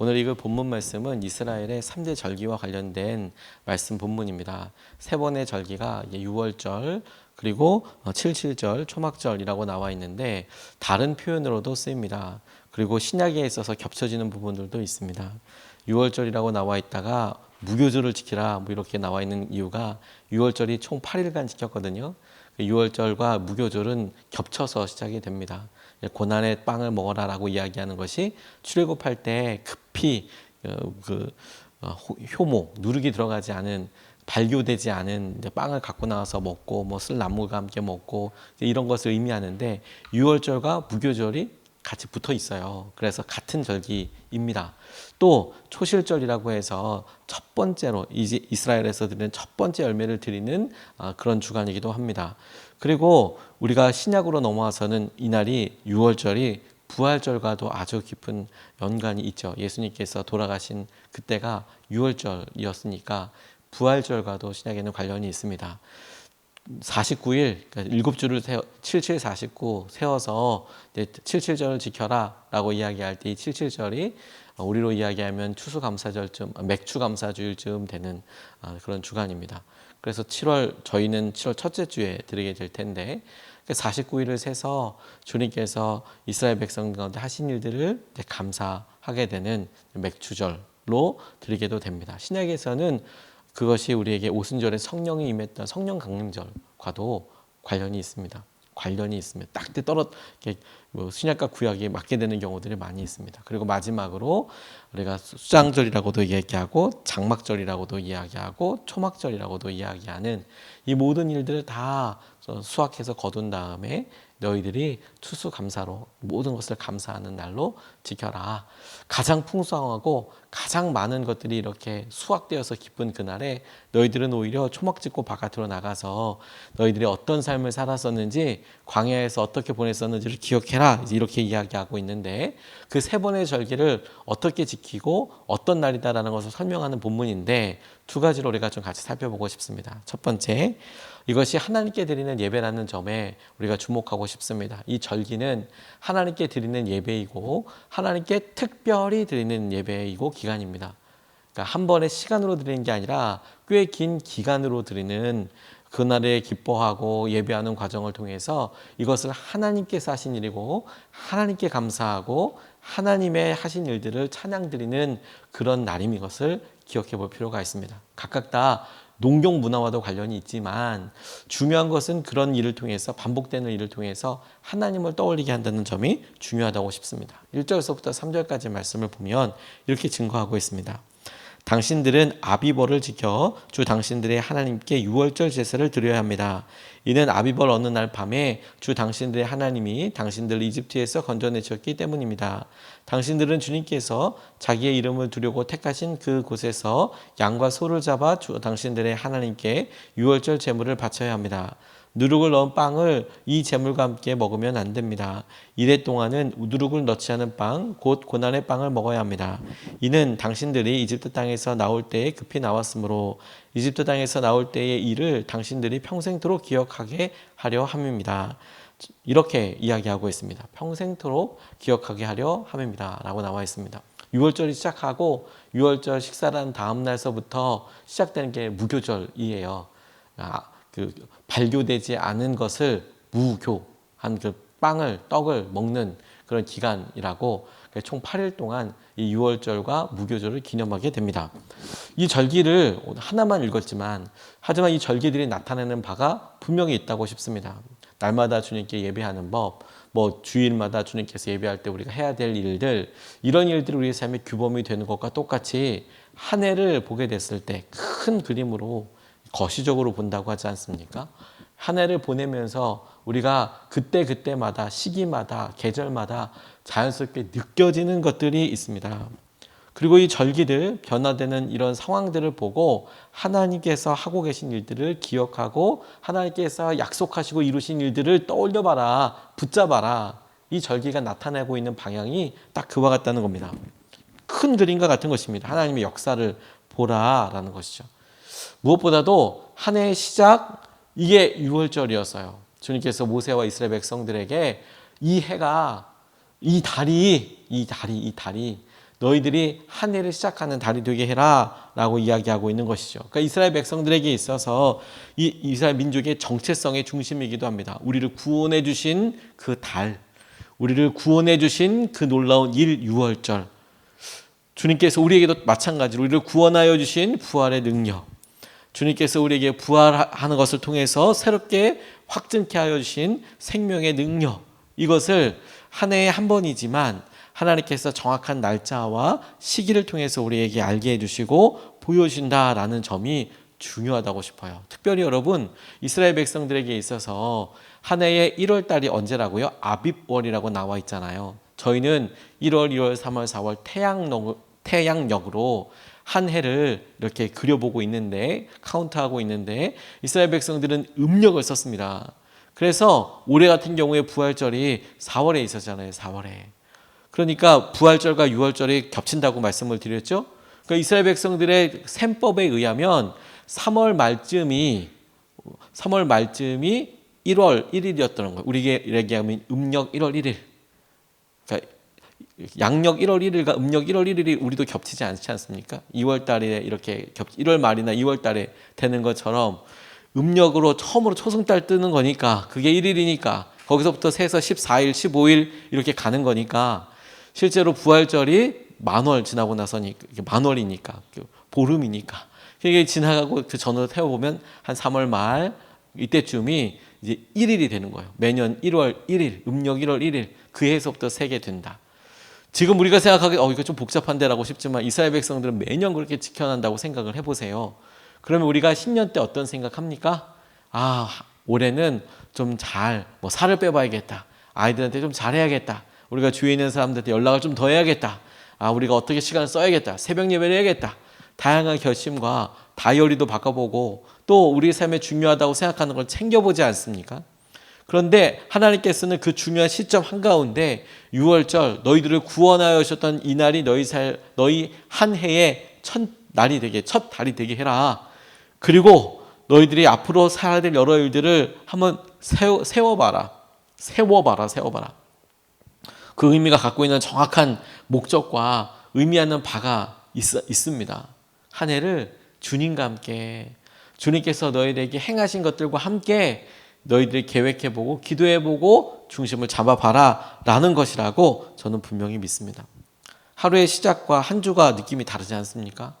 오늘 읽을 본문 말씀은 이스라엘의 3대 절기와 관련된 말씀 본문입니다. 세 번의 절기가 유월절, 그리고 칠칠절, 초막절이라고 나와 있는데 다른 표현으로도 쓰입니다. 그리고 신약에 있어서 겹쳐지는 부분들도 있습니다. 유월절이라고 나와 있다가 무교절을 지키라 이렇게 나와 있는 이유가 유월절이 총 8일간 지켰거든요. 유월절과 무교절은 겹쳐서 시작이 됩니다. 고난의 빵을 먹어라라고 이야기하는 것이 출애굽할 때 급히 효모 누룩이 들어가지 않은 발교되지 않은 빵을 갖고 나와서 먹고 쓸 나물과 함께 먹고 이런 것을 의미하는데 유월절과 무교절이 같이 붙어 있어요. 그래서 같은 절기입니다. 또 초실절이라고 해서 첫 번째로 이스라엘에서 드리는 첫 번째 열매를 드리는 그런 주간이기도 합니다. 그리고 우리가 신약으로 넘어와서는 이날이 유월절이 부활절과도 아주 깊은 연관이 있죠. 예수님께서 돌아가신 그때가 유월절이었으니까 부활절과도 신약에는 관련이 있습니다. 49일, 그러니까 7주를 77, 49 세워서 77절을 지켜라 라고 이야기할 때 이 77절이 우리로 이야기하면 추수감사절쯤, 맥추감사주일쯤 되는 그런 주간입니다. 그래서 저희는 7월 첫째 주에 드리게 될 텐데 49일을 세서 주님께서 이스라엘 백성 가운데 하신 일들을 감사하게 되는 맥추절로 드리게도 됩니다. 신약에서는 그것이 우리에게 오순절에 성령이 임했던 성령 강림절과도 관련이 있습니다. 딱 신약과 구약이 맞게 되는 경우들이 많이 있습니다. 그리고 마지막으로 우리가 수장절이라고도 이야기하고 장막절이라고도 이야기하고 초막절이라고도 이야기하는 이 모든 일들을 다 수확해서 거둔 다음에 너희들이 추수감사로 모든 것을 감사하는 날로 지켜라. 가장 풍성하고 가장 많은 것들이 이렇게 수확되어서 기쁜 그날에 너희들은 오히려 초막 짓고 바깥으로 나가서 너희들이 어떤 삶을 살았었는지 광야에서 어떻게 보냈었는지를 기억해라. 이렇게 이야기하고 있는데 그 세 번의 절기를 어떻게 지키고 어떤 날이다라는 것을 설명하는 본문인데 두 가지로 우리가 좀 같이 살펴보고 싶습니다. 첫 번째, 이것이 하나님께 드리는 예배라는 점에 우리가 주목하고 싶습니다. 이 절기는 하나님께 드리는 예배이고 하나님께 특별히 드리는 예배이고 기간입니다. 그러니까 한 번의 시간으로 드리는 게 아니라 꽤 긴 기간으로 드리는 그날에 기뻐하고 예배하는 과정을 통해서 이것을 하나님께서 하신 일이고 하나님께 감사하고 하나님의 하신 일들을 찬양드리는 그런 날임 이것을 기억해 볼 필요가 있습니다. 각각 다 농경 문화와도 관련이 있지만 중요한 것은 그런 일을 통해서 반복되는 일을 통해서 하나님을 떠올리게 한다는 점이 중요하다고 싶습니다. 1절에서부터 3절까지 말씀을 보면 이렇게 증거하고 있습니다. 당신들은 아비벌을 지켜 주 당신들의 하나님께 유월절 제사를 드려야 합니다. 이는 아비벌 어느 날 밤에 주 당신들의 하나님이 당신들을 이집트에서 건져내셨기 때문입니다. 당신들은 주님께서 자기의 이름을 두려고 택하신 그 곳에서 양과 소를 잡아 주 당신들의 하나님께 유월절 제물을 바쳐야 합니다. 누룩을 넣은 빵을 이 제물과 함께 먹으면 안 됩니다. 이래 동안은 누룩을 넣지 않은 빵, 곧 고난의 빵을 먹어야 합니다. 이는 당신들이 이집트 땅에서 나올 때에 급히 나왔으므로 이집트 땅에서 나올 때의 일을 당신들이 평생토록 기억하게 하려 함입니다. 이렇게 이야기하고 있습니다. 평생토록 기억하게 하려 함입니다. 라고 나와 있습니다. 6월절이 시작하고 6월절 식사란 다음 날서부터 시작되는 게 무교절이에요. 발교되지 않은 것을 무교한 그 떡을 먹는 그런 기간이라고 총 8일 동안 이 6월절과 무교절을 기념하게 됩니다. 이 절기를 하나만 읽었지만 하지만 이 절기들이 나타내는 바가 분명히 있다고 싶습니다. 날마다 주님께 예배하는 법, 주일마다 주님께서 예배할 때 우리가 해야 될 일들, 이런 일들이 우리의 삶의 규범이 되는 것과 똑같이 한 해를 보게 됐을 때 큰 그림으로 거시적으로 본다고 하지 않습니까? 한 해를 보내면서 우리가 그때마다 시기마다 계절마다 자연스럽게 느껴지는 것들이 있습니다. 그리고 이 절기들, 변화되는 이런 상황들을 보고 하나님께서 하고 계신 일들을 기억하고 하나님께서 약속하시고 이루신 일들을 떠올려봐라, 붙잡아라. 이 절기가 나타내고 있는 방향이 딱 그와 같다는 겁니다. 큰 그림과 같은 것입니다. 하나님의 역사를 보라라는 것이죠. 무엇보다도 한 해의 시작, 이게 6월절이었어요. 주님께서 모세와 이스라엘 백성들에게 이 해가, 이 달이 너희들이 한 해를 시작하는 달이 되게 해라 라고 이야기하고 있는 것이죠. 그러니까 이스라엘 백성들에게 있어서 이 이스라엘 민족의 정체성의 중심이기도 합니다. 우리를 구원해 주신 그 달, 우리를 구원해 주신 그 놀라운 일 6월절, 주님께서 우리에게도 마찬가지로 우리를 구원하여 주신 부활의 능력, 주님께서 우리에게 부활하는 것을 통해서 새롭게 확증케 하여 주신 생명의 능력, 이것을 한 해에 한 번이지만 하나님께서 정확한 날짜와 시기를 통해서 우리에게 알게 해주시고 보여주신다라는 점이 중요하다고 싶어요. 특별히 여러분, 이스라엘 백성들에게 있어서 한 해의 1월 달이 언제라고요? 아빕월이라고 나와 있잖아요. 저희는 1월, 2월, 3월, 4월 태양력으로 한 해를 이렇게 그려보고 있는데, 카운트하고 있는데, 이스라엘 백성들은 음력을 썼습니다. 그래서 올해 같은 경우에 부활절이 4월에 있었잖아요. 4월에. 그러니까 부활절과 6월절이 겹친다고 말씀을 드렸죠. 그러니까 이스라엘 백성들의 셈법에 의하면 3월 말쯤이 1월 1일이었던 거예요. 우리에게 얘기하면 음력 1월 1일. 그러니까 양력 1월 1일과 음력 1월 1일이 우리도 겹치지 않지 않습니까? 2월 달에 이렇게 1월 말이나 2월 달에 되는 것처럼 음력으로 처음으로 초승달 뜨는 거니까 그게 1일이니까 거기서부터 세서 14일, 15일 이렇게 가는 거니까 실제로 부활절이 만월 지나고 나서니 만월이니까 보름이니까 이게 지나가고 그 전으로 태워보면 한 3월 말 이때쯤이 이제 1일이 되는 거예요. 매년 1월 1일, 음력 1월 1일 그 해에서부터 세게 된다. 지금 우리가 생각하기에 이거 좀 복잡한데라고 싶지만 이스라엘 백성들은 매년 그렇게 지켜난다고 생각을 해보세요. 그러면 우리가 신년 때 어떤 생각합니까? 올해는 좀 잘 살을 빼봐야겠다. 아이들한테 좀 잘해야겠다. 우리가 주위에 있는 사람들한테 연락을 좀 더 해야겠다. 우리가 어떻게 시간을 써야겠다. 새벽 예배를 해야겠다. 다양한 결심과 다이어리도 바꿔보고 또 우리 삶에 중요하다고 생각하는 걸 챙겨보지 않습니까? 그런데 하나님께서는 그 중요한 시점 한가운데 6월절 너희들을 구원하여 오셨던 이 날이 너희 한 해의 첫 달이 되게 해라. 그리고 너희들이 앞으로 살아야 될 여러 일들을 한번 세워봐라. 그 의미가 갖고 있는 정확한 목적과 의미하는 바가 있습니다. 한 해를 주님과 함께, 주님께서 너희들에게 행하신 것들과 함께 너희들이 계획해보고 기도해보고 중심을 잡아봐라 라는 것이라고 저는 분명히 믿습니다. 하루의 시작과 한 주가 느낌이 다르지 않습니까?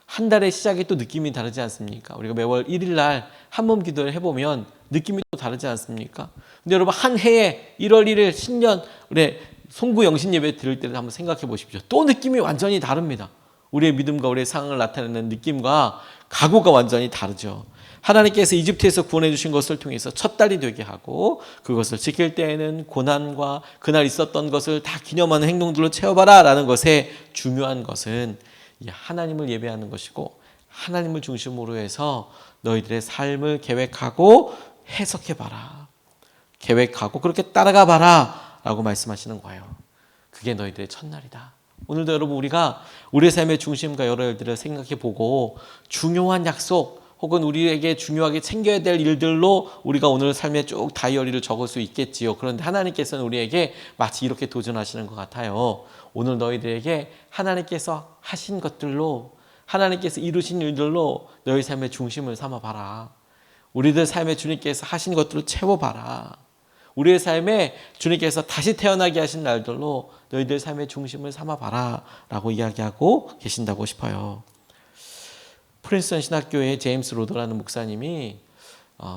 한 달의 시작이 또 느낌이 다르지 않습니까? 우리가 매월 1일 날 한 번 기도를 해보면 느낌이 또 다르지 않습니까? 근데 여러분 한 해에 1월 1일 신년 우리 송구 영신 예배 드릴 때를 한번 생각해 보십시오. 또 느낌이 완전히 다릅니다. 우리의 믿음과 우리의 상황을 나타내는 느낌과 각오가 완전히 다르죠. 하나님께서 이집트에서 구원해 주신 것을 통해서 첫 달이 되게 하고 그것을 지킬 때에는 고난과 그날 있었던 것을 다 기념하는 행동들로 채워봐라 라는 것에 중요한 것은 하나님을 예배하는 것이고 하나님을 중심으로 해서 너희들의 삶을 계획하고 해석해봐라. 계획하고 그렇게 따라가봐라 라고 말씀하시는 거예요. 그게 너희들의 첫날이다. 오늘도 여러분 우리가 우리의 삶의 중심과 여러 일들을 생각해보고 중요한 약속 혹은 우리에게 중요하게 챙겨야 될 일들로 우리가 오늘 삶의 쭉 다이어리를 적을 수 있겠지요. 그런데 하나님께서는 우리에게 마치 이렇게 도전하시는 것 같아요. 오늘 너희들에게 하나님께서 하신 것들로 하나님께서 이루신 일들로 너희 삶의 중심을 삼아봐라. 우리들 삶에 주님께서 하신 것들을 채워봐라. 우리의 삶에 주님께서 다시 태어나게 하신 날들로 너희들 삶의 중심을 삼아봐라 라고 이야기하고 계신다고 싶어요. 프린스턴 신학교의 제임스 로더라는 목사님이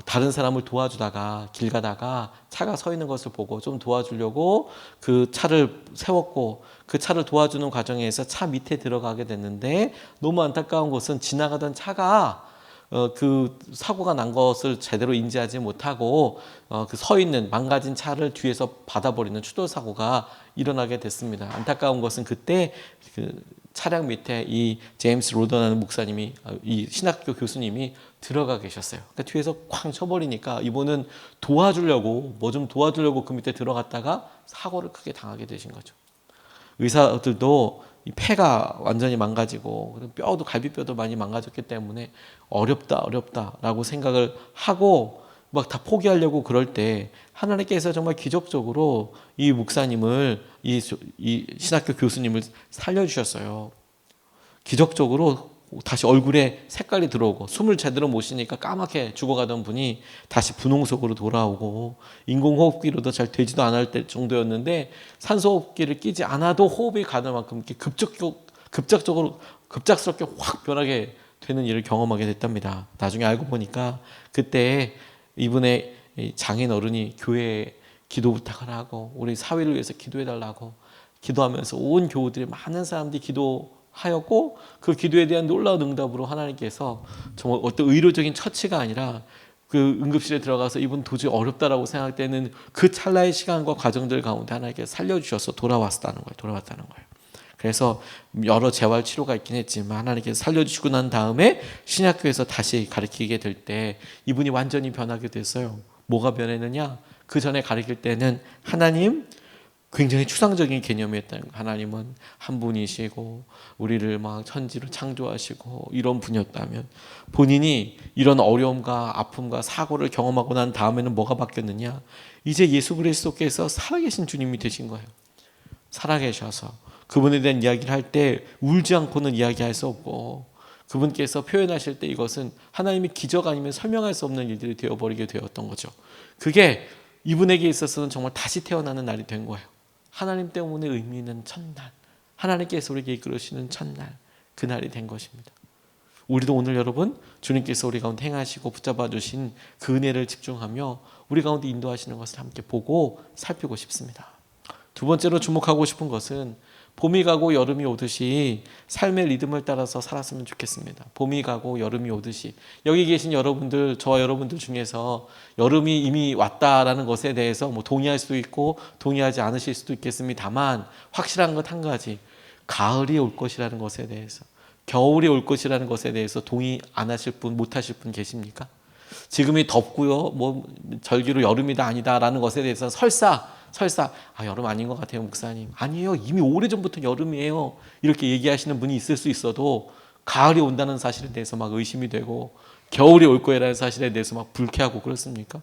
다른 사람을 도와주다가 길 가다가 차가 서 있는 것을 보고 좀 도와주려고 그 차를 세웠고 그 차를 도와주는 과정에서 차 밑에 들어가게 됐는데 너무 안타까운 것은 지나가던 차가 그 사고가 난 것을 제대로 인지하지 못하고 그 서 있는 망가진 차를 뒤에서 받아버리는 추돌 사고가 일어나게 됐습니다. 안타까운 것은 그때 그 차량 밑에 이 제임스 로더라는 목사님이 이 신학교 교수님이 들어가 계셨어요. 그러니까 뒤에서 쾅 쳐버리니까 이분은 도와주려고 그 밑에 들어갔다가 사고를 크게 당하게 되신 거죠. 의사들도 이 폐가 완전히 망가지고 뼈도 갈비뼈도 많이 망가졌기 때문에 어렵다라고 생각을 하고 막 다 포기하려고 그럴 때 하나님께서 정말 기적적으로 이 목사님을 이 신학교 교수님을 살려주셨어요. 기적적으로 다시 얼굴에 색깔이 들어오고 숨을 제대로 못 쉬니까 까맣게 죽어가던 분이 다시 분홍색으로 돌아오고 인공호흡기로도 잘 되지도 않을 때 정도였는데 산소호흡기를 끼지 않아도 호흡이 가능할 만큼 이렇게 급작스럽게 확 변하게 되는 일을 경험하게 됐답니다. 나중에 알고 보니까 그때 이분의 장인 어른이 교회에 기도 부탁을 하고 우리 사회를 위해서 기도해달라고 기도하면서 온 교우들이 많은 사람들이 기도하였고 그 기도에 대한 놀라운 응답으로 하나님께서 정말 어떤 의료적인 처치가 아니라 그 응급실에 들어가서 이분 도저히 어렵다라고 생각되는 그 찰나의 시간과 과정들 가운데 하나님께서 살려주셔서 돌아왔다는 거예요. 그래서 여러 재활 치료가 있긴 했지만 하나님께서 살려주시고 난 다음에 신약교에서 다시 가르치게 될 때 이분이 완전히 변하게 됐어요. 뭐가 변했느냐? 그 전에 가르칠 때는 하나님 굉장히 추상적인 개념이었다는 거예요. 하나님은 한 분이시고 우리를 막 천지로 창조하시고 이런 분이었다면 본인이 이런 어려움과 아픔과 사고를 경험하고 난 다음에는 뭐가 바뀌었느냐? 이제 예수 그리스도께서 살아계신 주님이 되신 거예요. 살아계셔서 그분에 대한 이야기를 할 때 울지 않고는 이야기할 수 없고 그분께서 표현하실 때 이것은 하나님의 기적 아니면 설명할 수 없는 일들이 되어버리게 되었던 거죠. 그게 이분에게 있어서는 정말 다시 태어나는 날이 된 거예요. 하나님 때문에 의미 있는 첫날, 하나님께서 우리에게 이끌으시는 첫날, 그 날이 된 것입니다. 우리도 오늘 여러분 주님께서 우리 가운데 행하시고 붙잡아 주신 그 은혜를 집중하며 우리 가운데 인도하시는 것을 함께 보고 살피고 싶습니다. 두 번째로 주목하고 싶은 것은 봄이 가고 여름이 오듯이 삶의 리듬을 따라서 살았으면 좋겠습니다. 봄이 가고 여름이 오듯이 여기 계신 여러분들, 저와 여러분들 중에서 여름이 이미 왔다라는 것에 대해서 뭐 동의할 수도 있고 동의하지 않으실 수도 있겠습니다만 확실한 것 한 가지, 가을이 올 것이라는 것에 대해서, 겨울이 올 것이라는 것에 대해서 동의 안 하실 분, 못 하실 분 계십니까? 지금이 덥고요, 뭐 절기로 여름이다 아니다라는 것에 대해서 설사 여름 아닌 것 같아요 목사님. 아니에요, 이미 오래전부터 여름이에요 이렇게 얘기하시는 분이 있을 수 있어도 가을이 온다는 사실에 대해서 막 의심이 되고 겨울이 올 거라는 사실에 대해서 막 불쾌하고 그렇습니까?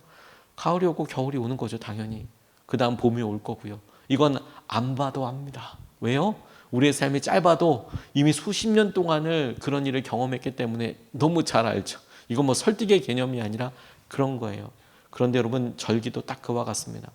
가을이 오고 겨울이 오는 거죠 당연히. 그 다음 봄이 올 거고요. 이건 안 봐도 압니다. 왜요? 우리의 삶이 짧아도 이미 수십 년 동안을 그런 일을 경험했기 때문에 너무 잘 알죠. 이건 뭐 설득의 개념이 아니라 그런 거예요. 그런데 여러분 절기도 딱 그와 같습니다.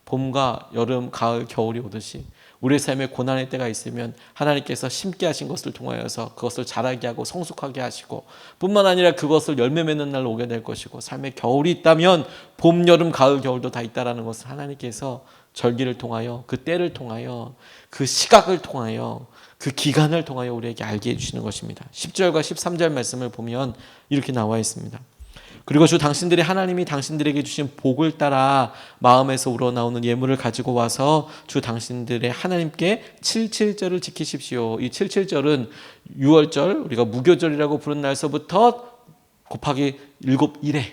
봄과 여름, 가을, 겨울이 오듯이 우리의 삶에 고난의 때가 있으면 하나님께서 심게 하신 것을 통하여서 그것을 자라게 하고 성숙하게 하시고 뿐만 아니라 그것을 열매 맺는 날 오게 될 것이고 삶에 겨울이 있다면 봄, 여름, 가을, 겨울도 다 있다라는 것을 하나님께서 절기를 통하여 그 때를 통하여 그 시각을 통하여 그 기간을 통하여 우리에게 알게 해주시는 것입니다. 10절과 13절 말씀을 보면 이렇게 나와 있습니다. 그리고 주 당신들이 하나님이 당신들에게 주신 복을 따라 마음에서 우러나오는 예물을 가지고 와서 주 당신들의 하나님께 77절을 지키십시오. 이 77절은 6월절, 우리가 무교절이라고 부른 날서부터 곱하기 7일에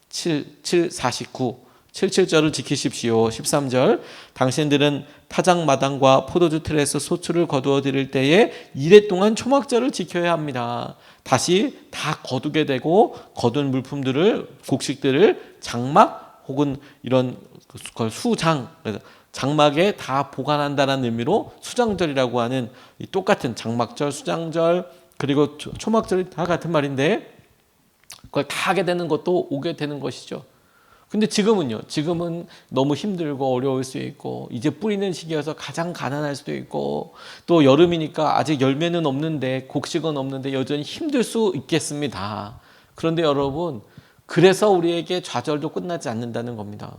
7, 49, 77절을 지키십시오. 13절 당신들은 타작마당과 포도주 틀에서 소출을 거두어 드릴 때에 이래 동안 초막절을 지켜야 합니다. 다시 다 거두게 되고 거둔 물품들을 곡식들을 장막 혹은 이런 수장 장막에 다 보관한다는 의미로 수장절이라고 하는 똑같은 장막절, 수장절 그리고 초막절이 다 같은 말인데 그걸 다 하게 되는 것도 오게 되는 것이죠. 근데 지금은요. 지금은 너무 힘들고 어려울 수 있고 이제 뿌리는 시기여서 가장 가난할 수도 있고 또 여름이니까 아직 열매는 없는데 곡식은 없는데 여전히 힘들 수 있겠습니다. 그런데 여러분 그래서 우리에게 좌절도 끝나지 않는다는 겁니다.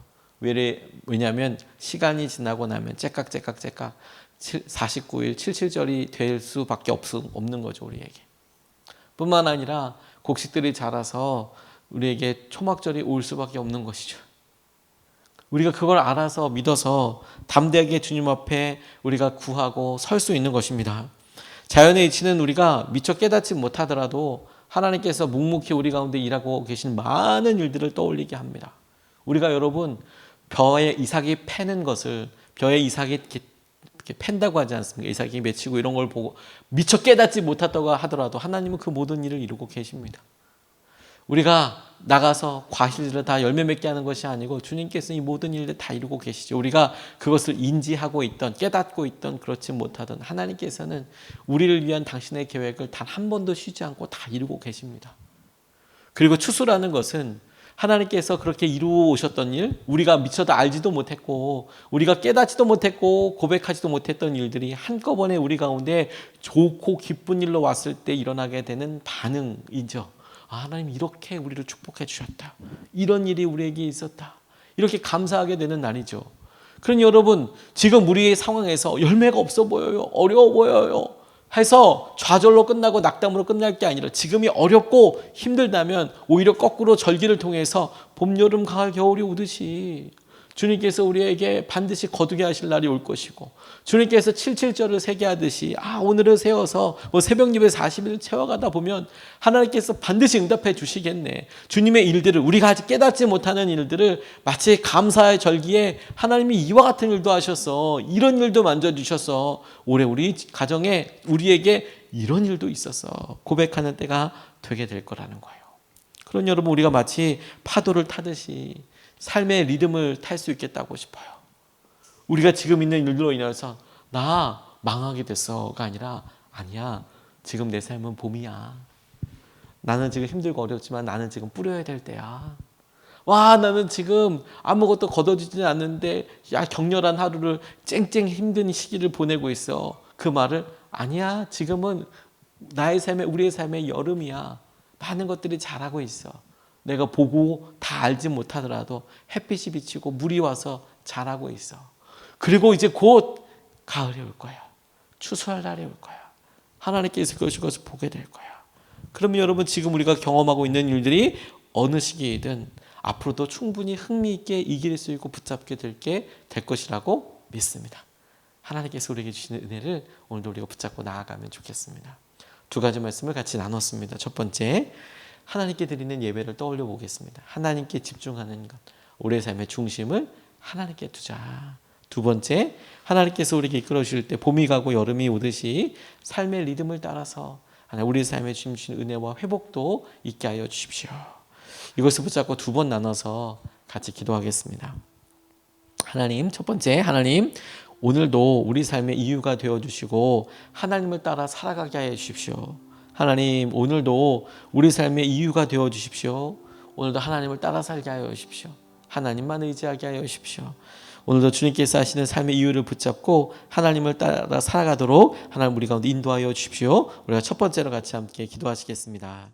왜냐하면 시간이 지나고 나면 째깍 49일 77절이 될 수밖에 없는 거죠. 우리에게. 뿐만 아니라 곡식들이 자라서 우리에게 초막절이 올 수밖에 없는 것이죠. 우리가 그걸 알아서 믿어서 담대하게 주님 앞에 우리가 구하고 설 수 있는 것입니다. 자연의 이치는 우리가 미처 깨닫지 못하더라도 하나님께서 묵묵히 우리 가운데 일하고 계신 많은 일들을 떠올리게 합니다. 우리가 여러분 벼에 이삭이 패는 것을 벼에 이삭이 이렇게 팬다고 하지 않습니까? 이삭이 맺히고 이런 걸 보고 미처 깨닫지 못했다고 하더라도 하나님은 그 모든 일을 이루고 계십니다. 우리가 나가서 과실을 다 열매 맺게 하는 것이 아니고 주님께서 이 모든 일들 다 이루고 계시죠. 우리가 그것을 인지하고 있던, 깨닫고 있던, 그렇지 못하던 하나님께서는 우리를 위한 당신의 계획을 단 한 번도 쉬지 않고 다 이루고 계십니다. 그리고 추수라는 것은 하나님께서 그렇게 이루어 오셨던 일, 우리가 미처 알지도 못했고 우리가 깨닫지도 못했고 고백하지도 못했던 일들이 한꺼번에 우리 가운데 좋고 기쁜 일로 왔을 때 일어나게 되는 반응이죠. 아, 하나님 이렇게 우리를 축복해 주셨다. 이런 일이 우리에게 있었다. 이렇게 감사하게 되는 날이죠. 그러니 여러분, 지금 우리의 상황에서 열매가 없어 보여요. 어려워 보여요. 해서 좌절로 끝나고 낙담으로 끝날 게 아니라 지금이 어렵고 힘들다면 오히려 거꾸로 절기를 통해서 봄, 여름, 가을, 겨울이 오듯이 주님께서 우리에게 반드시 거두게 하실 날이 올 것이고, 주님께서 77절을 세게 하듯이 오늘을 세워서 새벽 예배 40일 채워가다 보면 하나님께서 반드시 응답해 주시겠네. 주님의 일들을, 우리가 아직 깨닫지 못하는 일들을 마치 감사의 절기에 하나님이 이와 같은 일도 하셔서 이런 일도 만져주셔서 올해 우리 가정에 우리에게 이런 일도 있었어 고백하는 때가 되게 될 거라는 거예요. 그런 여러분, 우리가 마치 파도를 타듯이 삶의 리듬을 탈 수 있겠다고 싶어요. 우리가 지금 있는 일로 인해서 나 망하게 됐어가 아니라, 아니야, 지금 내 삶은 봄이야. 나는 지금 힘들고 어렵지만 나는 지금 뿌려야 될 때야. 와, 나는 지금 아무것도 거둬지지 않는데 격렬한 하루를 쨍쨍 힘든 시기를 보내고 있어. 그 말을, 아니야, 지금은 나의 삶에, 우리의 삶의 여름이야. 많은 것들이 잘하고 있어. 내가 보고 다 알지 못하더라도 햇빛이 비치고 물이 와서 자라고 있어. 그리고 이제 곧 가을이 올 거야. 추수할 날이 올 거야. 하나님께서 그것을 보게 될 거야. 그러면 여러분, 지금 우리가 경험하고 있는 일들이 어느 시기이든 앞으로도 충분히 흥미있게 이길 수 있고 붙잡게 될 것이라고 믿습니다. 하나님께서 우리에게 주시는 은혜를 오늘도 우리가 붙잡고 나아가면 좋겠습니다. 두 가지 말씀을 같이 나눴습니다. 첫 번째, 하나님께 드리는 예배를 떠올려 보겠습니다. 하나님께 집중하는 것, 우리의 삶의 중심을 하나님께 두자. 두 번째, 하나님께서 우리에게 이끌어 주실 때 봄이 가고 여름이 오듯이 삶의 리듬을 따라서 우리의 삶에 주신 은혜와 회복도 있게 하여 주십시오. 이것을 붙잡고 두 번 나눠서 같이 기도하겠습니다. 하나님, 첫 번째, 하나님, 오늘도 우리 삶의 이유가 되어주시고 하나님을 따라 살아가게 하여 주십시오. 하나님, 오늘도 우리 삶의 이유가 되어주십시오. 오늘도 하나님을 따라 살게 하여 주십시오. 하나님만 의지하게 하여 주십시오. 오늘도 주님께서 하시는 삶의 이유를 붙잡고 하나님을 따라 살아가도록 하나님 우리 가운데 인도하여 주십시오. 우리가 첫 번째로 같이 함께 기도하시겠습니다.